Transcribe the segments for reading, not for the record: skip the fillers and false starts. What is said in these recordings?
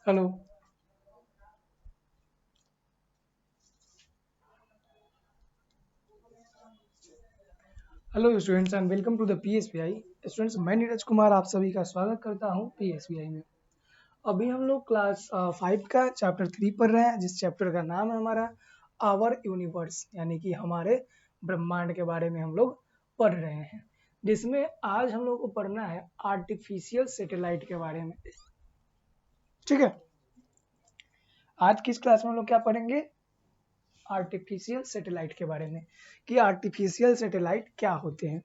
Hello. Hello students and welcome to the PSPI. Students, मैं नीरज कुमार आप सभी का स्वागत करता हूं पीएसपीआई में। अभी हम लोग क्लास 5 का चैप्टर 3 पढ़ रहे हैं, जिस चैप्टर का नाम है हमारा आवर यूनिवर्स, यानी कि हमारे ब्रह्मांड के बारे में हम लोग पढ़ रहे हैं, जिसमें आज हम लोग को पढ़ना है आर्टिफिशियल सैटेलाइट के बारे में। ठीक है, आज की इस क्लास में हम लोग क्या पढ़ेंगे? आर्टिफिशियल सैटेलाइट के बारे में, कि आर्टिफिशियल सैटेलाइट क्या होते हैं।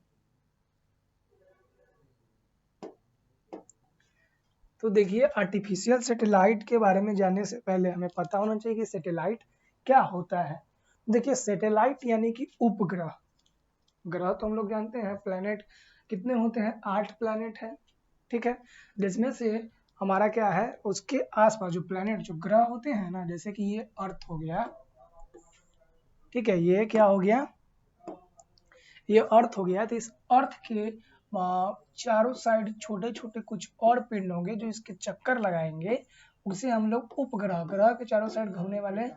तो देखिए, आर्टिफिशियल सैटेलाइट के बारे में जानने से पहले हमें पता होना चाहिए कि सैटेलाइट क्या होता है। देखिए, सैटेलाइट यानी कि उपग्रह। ग्रह तो हम लोग जानते हैं, प्लैनेट कितने होते हैं? 8 प्लैनेट है। ठीक है, जिसमें से हमारा क्या है, उसके आसपास जो प्लैनेट, जो ग्रह होते हैं ना, जैसे कि ये अर्थ हो गया। ठीक है, ये क्या हो गया? ये अर्थ हो गया। तो इस अर्थ के चारों साइड छोटे छोटे कुछ और पिंड होंगे जो इसके चक्कर लगाएंगे। उसे हम लोग उपग्रह, ग्रह के चारों साइड घूमने वाले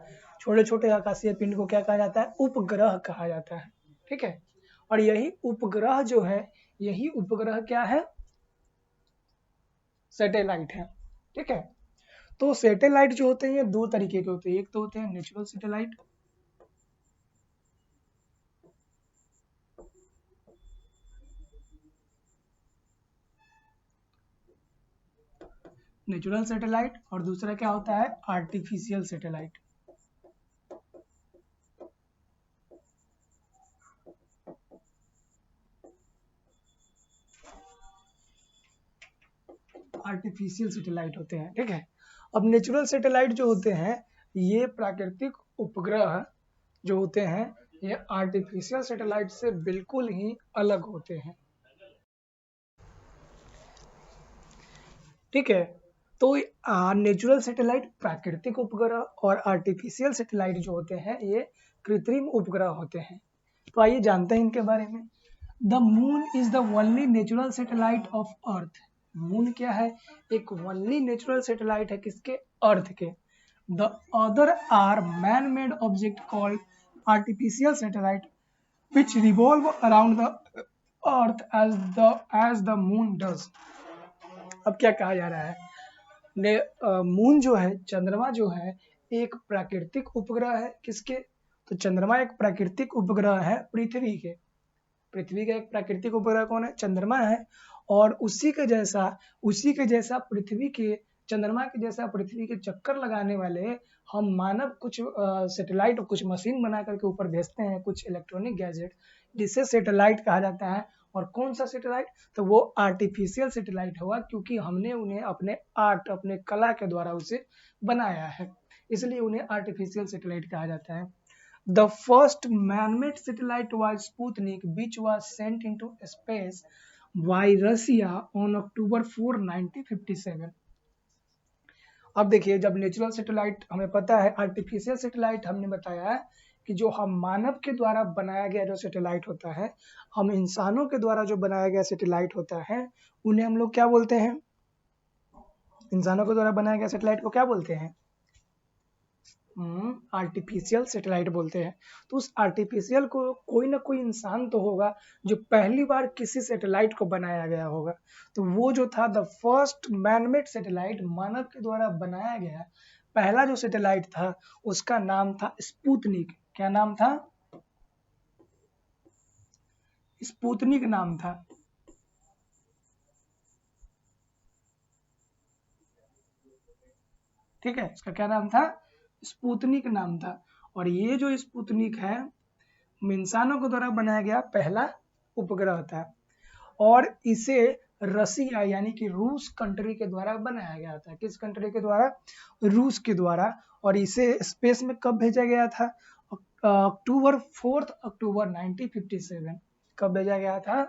छोटे छोटे आकाशीय पिंड को क्या कहा जाता है? उपग्रह कहा जाता है। ठीक है, और यही उपग्रह जो है, यही उपग्रह क्या है? सैटेलाइट है। ठीक है, तो सैटेलाइट जो होते हैं ये दो तरीके के होते हैं। एक तो होते हैं नेचुरल सैटेलाइट, नेचुरल सैटेलाइट, और दूसरा क्या होता है? Artificial satellite. आर्टिफिशियल सैटेलाइट होते हैं। ठीक है, अब नेचुरल सैटेलाइट जो होते हैं, ये प्राकृतिक उपग्रह जो होते हैं, ये आर्टिफिशियल सैटेलाइट से बिल्कुल ही अलग होते हैं। ठीक है, तो नेचुरल सैटेलाइट प्राकृतिक उपग्रह और आर्टिफिशियल सैटेलाइट जो होते हैं ये कृत्रिम उपग्रह होते हैं। तो आइए जानते हैं इनके बारे में। The moon is the only natural satellite of earth. Moon क्या है? एक ओनली नेचुरल सैटेलाइट है, किसके? अर्थ के। The other are man made object called artificial satellite which revolve around the earth as the moon does। अब क्या कहा जा रहा है? मून जो है, चंद्रमा जो है, एक प्राकृतिक उपग्रह है। किसके? तो चंद्रमा एक प्राकृतिक उपग्रह है पृथ्वी के। पृथ्वी का एक प्राकृतिक उपग्रह कौन है? चंद्रमा है। और उसी के जैसा पृथ्वी के, चंद्रमा के जैसा पृथ्वी के चक्कर लगाने वाले हम मानव कुछ सैटेलाइट और कुछ मशीन बना करके ऊपर भेजते हैं, कुछ इलेक्ट्रॉनिक गैजेट, जिसे सैटेलाइट कहा जाता है। और कौन सा सैटेलाइट? तो वो आर्टिफिशियल सैटेलाइट होगा, क्योंकि हमने उन्हें अपने आर्ट, अपने कला के द्वारा उसे बनाया है, इसलिए उन्हें आर्टिफिशियल सैटेलाइट कहा जाता है। The first man-made satellite was Sputnik, which was sent into space by Russia on October 4, 1957। अब देखिए, जब नेचुरल सैटेलाइट हमें पता है, आर्टिफिशियल सैटेलाइट हमने बताया है कि जो हम मानव के द्वारा बनाया गया जो सैटेलाइट होता है, हम इंसानों के द्वारा जो बनाया गया सैटेलाइट होता है, उन्हें हम लोग क्या बोलते हैं? इंसानों के द्वारा बनाया गया सैटेलाइट को क्या बोलते हैं? आर्टिफिशियल सैटेलाइट बोलते हैं। तो उस आर्टिफिशियल को कोई ना कोई इंसान तो होगा जो पहली बार किसी सैटेलाइट को बनाया गया होगा। तो वो जो था द फर्स्ट मैनमेड सैटेलाइट, मानव के द्वारा बनाया गया पहला जो सैटेलाइट था, उसका नाम था स्पुतनिक। क्या नाम था? स्पुतनिक नाम था। ठीक है, इसका क्या नाम था? स्पुतनिक नाम था। और ये जो स्पुतनिक है, इंसानों के द्वारा बनाया गया पहला उपग्रह था, और इसे रसिया यानी कि रूस कंट्री के द्वारा बनाया गया था। किस कंट्री के द्वारा? रूस के द्वारा। और इसे स्पेस में कब भेजा गया था? अक्टूबर 4 अक्टूबर 1957। कब भेजा गया था?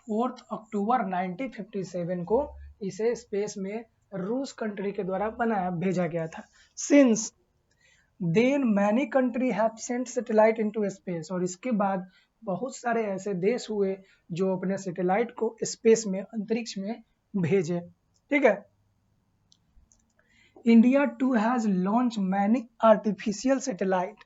4 अक्टूबर 1957 को इसे स्पेस में रूस कंट्री के द्वारा बनाया भेजा गया था। Since then many country have sent satellite into space, और इसके बाद बहुत सारे ऐसे देश हुए जो अपने सैटेलाइट को स्पेस में, अंतरिक्ष में भेजे। ठीक है। India too has launch many artificial satellite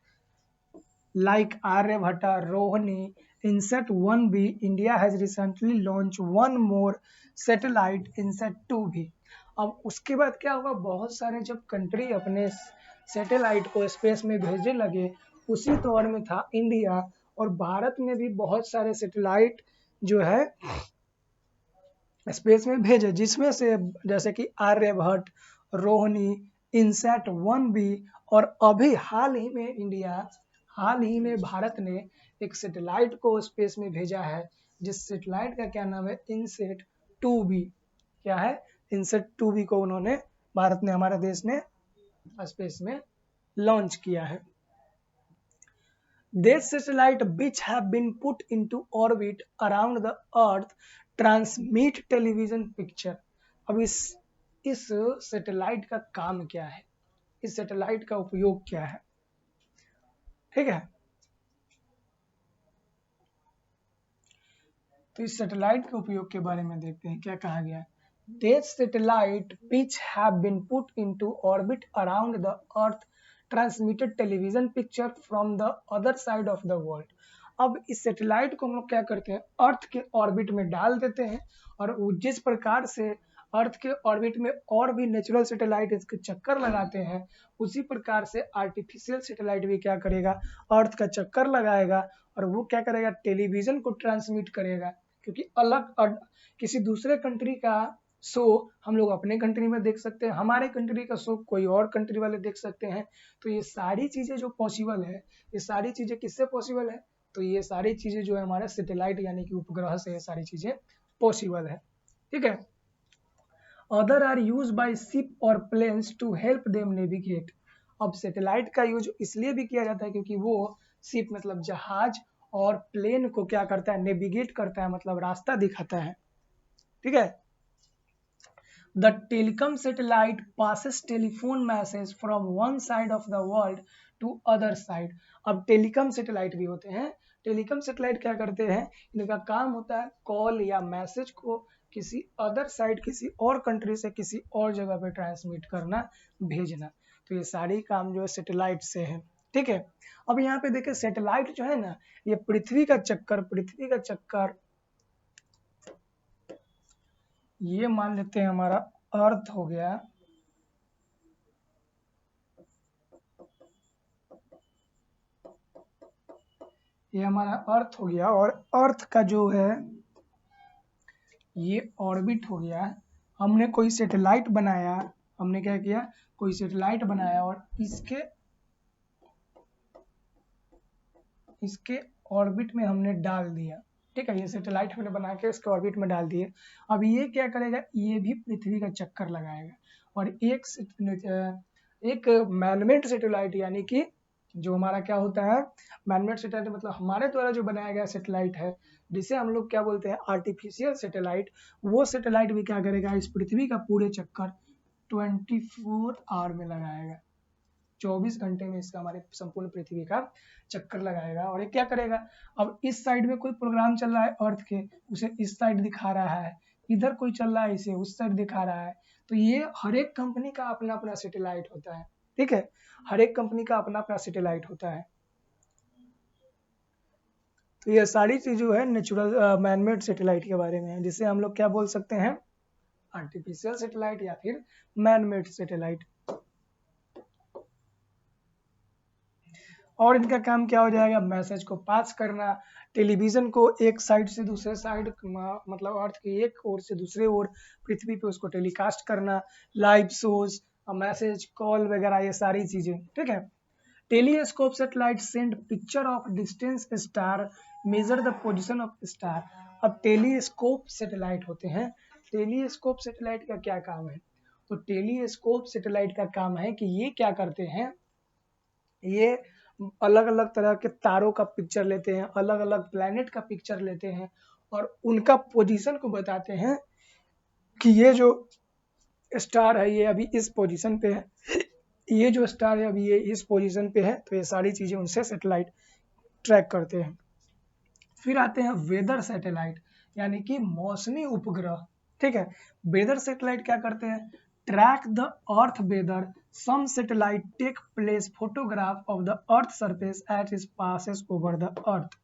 like Aryabhatta, Rohini, INSAT 1B. India has recently launched one more satellite, INSAT 2B. अब उसके बाद क्या होगा, बहुत सारे जब कंट्री अपने सैटेलाइट को स्पेस में भेजने लगे, उसी दौर में था इंडिया, और भारत में भी बहुत सारे सैटेलाइट जो है स्पेस में भेजे, जिसमें से जैसे कि आर्यभट्ट, रोहिणी, इनसैट 1B, और अभी हाल ही में भारत ने एक सैटेलाइट को स्पेस में भेजा है, जिस सैटेलाइट का क्या नाम है, इनसेट 2B। क्या है, इनसेट 2B को उन्होंने, भारत ने, हमारे देश ने स्पेस में लॉन्च किया है। These satellites which have been put into orbit around the earth transmit television picture। अब इस सैटेलाइट का काम क्या है, इस सैटेलाइट का उपयोग क्या है? ठीक है, तो इस सैटेलाइट के उपयोग के बारे में देखते हैं क्या कहा गया है। These satellites which have been put into orbit around the earth transmitted television picture from the other side of the world। अब इस सैटेलाइट को हम लोग क्या करते हैं, अर्थ के ऑर्बिट में डाल देते हैं, और जिस प्रकार से अर्थ के ऑर्बिट में और भी नेचुरल सैटेलाइट इसके चक्कर लगाते हैं, उसी प्रकार से आर्टिफिशियल सैटेलाइट भी क्या करेगा, अर्थ का चक्कर लगाएगा, और वो क्या करेगा, टेलीविजन को ट्रांसमिट करेगा। क्योंकि अलग किसी दूसरे कंट्री का शो हम लोग अपने कंट्री में देख सकते हैं, हमारे कंट्री का शो कोई और कंट्री वाले देख सकते हैं। तो ये सारी चीजें जो पॉसिबल है, ये सारी चीजें किससे पॉसिबल है, तो ये सारी चीजें जो है हमारे सैटेलाइट यानी कि उपग्रह से ये सारी चीजें पॉसिबल है। ठीक है। Other are use by ship और planes to help them navigate. अब सैटेलाइट का यूज इसलिए भी किया जाता है क्योंकि वो शिप मतलब जहाज और प्लेन को क्या करता है, नेविगेट करता है, मतलब रास्ता दिखाता है। ठीक है। The telecom satellite passes telephone message from one side of the world to other side. अब टेलीकॉम सैटेलाइट भी होते हैं, टेलीकॉम सैटेलाइट क्या करते हैं, इनका काम होता है कॉल या मैसेज को किसी अदर साइड, किसी और कंट्री से किसी और जगह पे ट्रांसमिट करना, भेजना। तो ये सारी काम जो है सैटेलाइट से है। ठीक है। अब यहाँ पे देखिए सैटेलाइट जो है ना, ये पृथ्वी का चक्कर ये मान लेते हैं हमारा अर्थ हो गया, ये हमारा अर्थ हो गया, और अर्थ का जो है ये ऑर्बिट हो गया। हमने कोई सैटेलाइट बनाया, हमने क्या किया, कोई सैटेलाइट बनाया और इसके ऑर्बिट में हमने डाल दिया। ठीक है, ये सैटेलाइट हमने बना के इसके ऑर्बिट में डाल दिए। अब ये क्या करेगा, ये भी पृथ्वी का चक्कर लगाएगा, और एक मैनमेड सैटेलाइट यानी कि जो हमारा क्या होता है, मैनमेड सैटेलाइट मतलब हमारे द्वारा जो बनाया गया सैटेलाइट है, जिसे हम लोग क्या बोलते हैं, आर्टिफिशियल सैटेलाइट, वो सैटेलाइट भी क्या करेगा, इस पृथ्वी का पूरे चक्कर 24 आवर में लगाएगा। 24 घंटे में इसका हमारे संपूर्ण पृथ्वी का चक्कर लगाएगा। और ये क्या करेगा, अब इस साइड में कोई प्रोग्राम चल रहा है अर्थ के, उसे इस साइड दिखा रहा है, इधर कोई चल रहा है इसे उस साइड दिखा रहा है। तो ये हर एक कंपनी का अपना अपना सैटेलाइट होता है। ठीक है, हर एक कंपनी का अपना अपना सैटेलाइट होता है। तो ये सारी चीज जो है नेचुरल मैनमेड सैटेलाइट के बारे में है, जिसे हम लोग क्या बोल सकते हैं, आर्टिफिशियल सैटेलाइट या फिर मैनमेड सैटेलाइट। और इनका काम क्या हो जाएगा, मैसेज को पास करना, टेलीविजन को एक साइड से दूसरे साइड मतलब अर्थ की एक ओर से दूसरे ओर पृथ्वी पे उसको टेलीकास्ट करना, लाइव शोज, मैसेज, कॉल वगैरह, ये सारी चीजें। ठीक है। Telescope satellite send picture of distance star, measure the position of star. अब टेलीस्कोप सैटेलाइट होते हैं, टेलीस्कोप सैटेलाइट का क्या काम है, तो टेलीस्कोप सैटेलाइट का काम है कि ये क्या करते हैं, ये अलग अलग तरह के तारों का पिक्चर लेते हैं, अलग अलग प्लैनेट का पिक्चर लेते हैं, और उनका पोजीशन को बताते हैं कि ये जो स्टार है ये अभी इस पोजीशन पे है, ये जो स्टार है अभी ये इस पोजीशन पे है, तो ये सारी चीजें उनसे सैटेलाइट ट्रैक करते हैं। फिर आते हैं वेदर सैटेलाइट यानी कि मौसमी उपग्रह। ठीक है, वेदर सैटेलाइट क्या करते हैं, track the earth weather, some satellite take place photograph of the earth surface at it passes over the earth.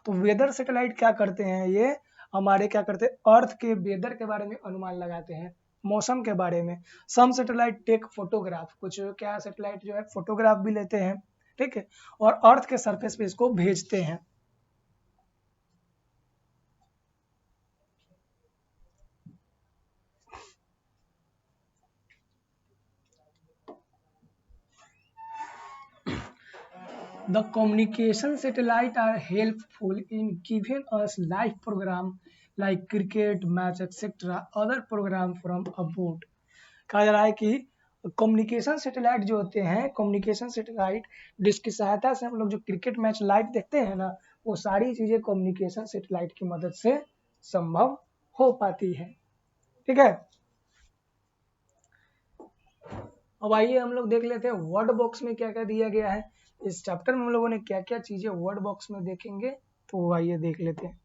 तो वेदर सैटेलाइट क्या करते हैं, ये हमारे क्या करते हैं, अर्थ के वेदर के बारे में अनुमान लगाते हैं, मौसम के बारे में। सम सैटेलाइट टेक फोटोग्राफ, कुछ क्या सैटेलाइट जो है फोटोग्राफ भी लेते हैं, ठीक है, और अर्थ के सरफेस पे इसको भेजते हैं। The communication satellite are helpful in giving us live program like cricket, match, etc. Other program from abroad. कहा जा रहा है कि कम्युनिकेशन सैटेलाइट जो होते हैं, कम्युनिकेशन सैटेलाइट जिसकी सहायता से हम लोग जो क्रिकेट मैच लाइव देखते हैं ना, वो सारी चीजें कम्युनिकेशन सैटेलाइट की मदद से संभव हो पाती है। ठीक है, अब आइए हम लोग देख लेते हैं वर्ड बॉक्स में क्या क्या दिया गया है। इस चैप्टर में हम लोगों ने क्या क्या चीजें वर्ड बॉक्स में देखेंगे, तो आइए देख लेते हैं।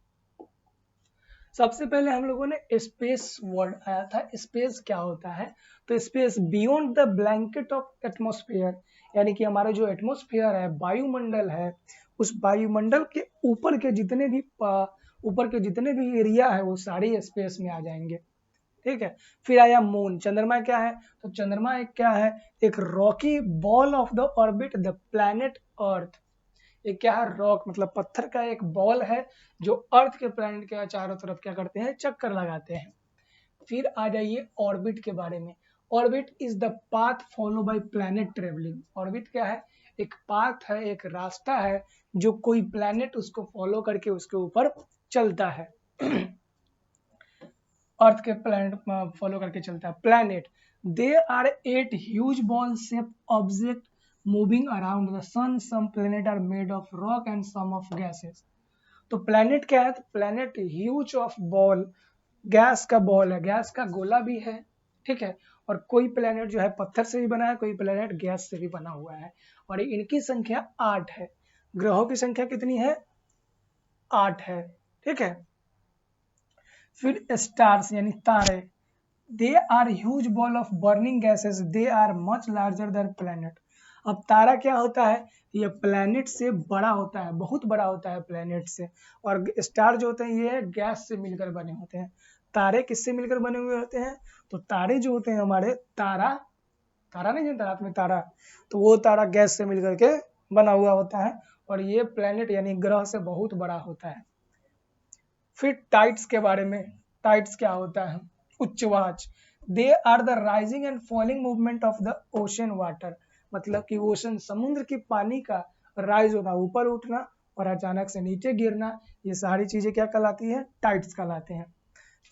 सबसे पहले हम लोगों ने स्पेस वर्ड आया था। स्पेस क्या होता है, तो space beyond the blanket of atmosphere, यानी कि हमारा जो एटमॉस्फेयर है, वायुमंडल है, उस वायुमंडल के ऊपर के जितने भी एरिया है वो सारी स्पेस में आ जाएंगे। ठीक है, फिर आया मून। चंद्रमा क्या है, तो चंद्रमा एक क्या है, एक rocky ball of the orbit the planet earth. एक क्या है, रॉक मतलब पत्थर का एक बॉल है जो अर्थ के प्लैनेट के चारों तरफ क्या करते हैं, चक्कर लगाते हैं। फिर आ जाइए ऑर्बिट के बारे में। Orbit is the path follow by planet travelling. Orbit क्या है, एक पाथ है, एक रास्ता है जो कोई प्लैनेट उसको फॉलो करके उसके ऊपर चलता है। अर्थ के प्लैनेट फॉलो करके चलता है। Planet, they are 8 huge ball shape object moving around the sun. Some planet are made of rock and some of gases. तो प्लैनेट क्या है, तो planet huge of ball, gas का बॉल है, गैस का गोला भी है। ठीक है, और कोई प्लैनेट जो है पत्थर से भी बना है, कोई प्लैनेट गैस से भी बना हुआ है, और इनकी संख्या 8 है। ग्रहों की संख्या कितनी है, 8 है। ठीक है, फिर स्टार्स यानी तारे, they are huge ball of burning gases, they are much larger than planet. अब तारा क्या होता है, ये प्लैनेट से बड़ा होता है, बहुत बड़ा होता है प्लैनेट से। और स्टार जो होते हैं ये गैस से मिलकर बने होते हैं। तारे किससे मिलकर बने हुए होते हैं, तो तारे जो होते हैं हमारे, तारा, तारा नहीं जानता रात में तारा, तो वो तारा गैस से मिलकर के बना हुआ होता है, और ये प्लैनेट यानी ग्रह से बहुत बड़ा होता है। फिर टाइड्स के बारे में। टाइड्स क्या होता है, उच्छवाच, they are the rising and falling movement of the ocean water. मतलब कि ओशन समुद्र की पानी का राइज होना, ऊपर उठना और अचानक से नीचे गिरना, ये सारी चीजें क्या कहलाती है, टाइड्स कहलाते हैं।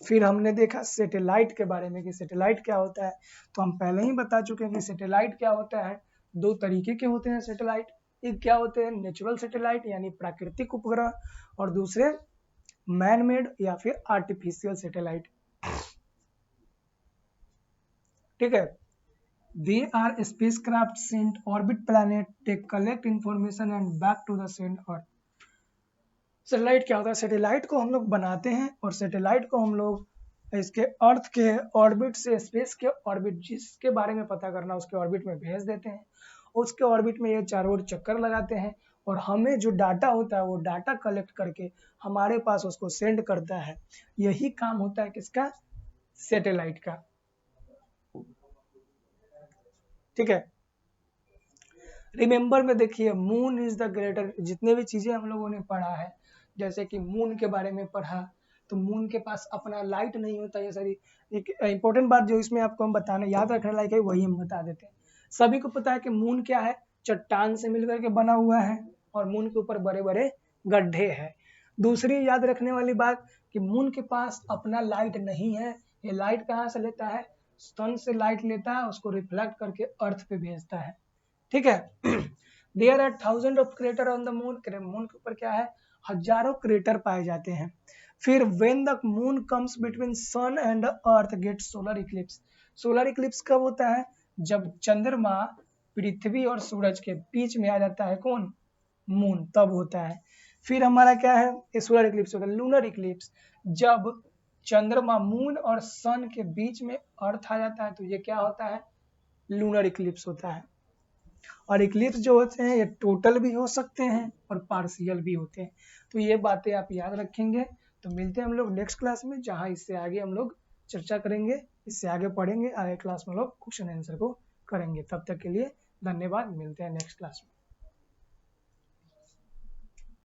फिर हमने देखा सैटेलाइट के बारे में कि सैटेलाइट क्या होता है, तो हम पहले ही बता चुके हैं कि सैटेलाइट क्या होता है। 2 तरीके के होते हैं सैटेलाइट। एक क्या होते हैं, नेचुरल सैटेलाइट यानी प्राकृतिक उपग्रह, और दूसरे मैन मेड या फिर आर्टिफिशियल सैटेलाइट। ठीक है, they are spacecraft sent orbit planet, they collect information and back to the sent earth. Satellite क्या होता है, सैटेलाइट को हम लोग बनाते हैं और सैटेलाइट को हम लोग इसके अर्थ के ऑर्बिट से, स्पेस के ऑर्बिट जिसके बारे में पता करना उसके ऑर्बिट में भेज देते हैं। उसके ऑर्बिट में ये चारों ओर चक्कर लगाते हैं, और हमें जो डाटा होता है वो डाटा कलेक्ट करके हमारे पास उसको सेंड करता है। यही काम होता है किसका, सैटेलाइट का। ठीक है, रिमेंबर में देखिए, मून इज द ग्रेटर, जितने भी चीजें हम लोगों ने पढ़ा है, जैसे कि मून के बारे में पढ़ा, तो मून के पास अपना लाइट नहीं होता। ये सारी एक इंपॉर्टेंट बात जो इसमें आपको हम बताने, याद रखने लायक है, वही हम बता देते हैं। सभी को पता है कि मून क्या है, चट्टान से मिलकर के बना हुआ है, और मून के ऊपर बड़े बड़े गड्ढे हैं। दूसरी याद रखने वाली बात कि मून के पास अपना लाइट नहीं है। ये लाइट कहाँ से लेता है, सन से लाइट लेता है, उसको रिफ्लेक्ट करके अर्थ पे भेजता है। ठीक है, there are thousand of crater on the moon. Moon के ऊपर क्या है, हजारों क्रेटर पाए जाते हैं। फिर when the moon comes between sun and earth get solar eclipse. Solar eclipse कब होता है? जब चंद्रमा पृथ्वी और सूरज के बीच में आ जाता है कौन? मून, तब होता है। फिर हमारा क्या है? ये सोलर इक्लिप्स होगा। लूनर इक्लिप्स, जब चंद्रमा मून और सन के बीच में अर्थ आ जाता है तो ये क्या होता है? लूनर इक्लिप्स होता है। और इक्लिप्स जो होते हैं ये टोटल भी हो सकते हैं और पार्शियल भी होते हैं। तो ये बातें आप याद रखेंगे। तो मिलते हैं हम लोग नेक्स्ट क्लास में, जहाँ इससे आगे हम लोग चर्चा करेंगे, इससे आगे पढ़ेंगे, आगे क्लास में लोग क्वेश्चन आंसर को करेंगे। तब तक के लिए धन्यवाद, मिलते हैं नेक्स्ट क्लास में।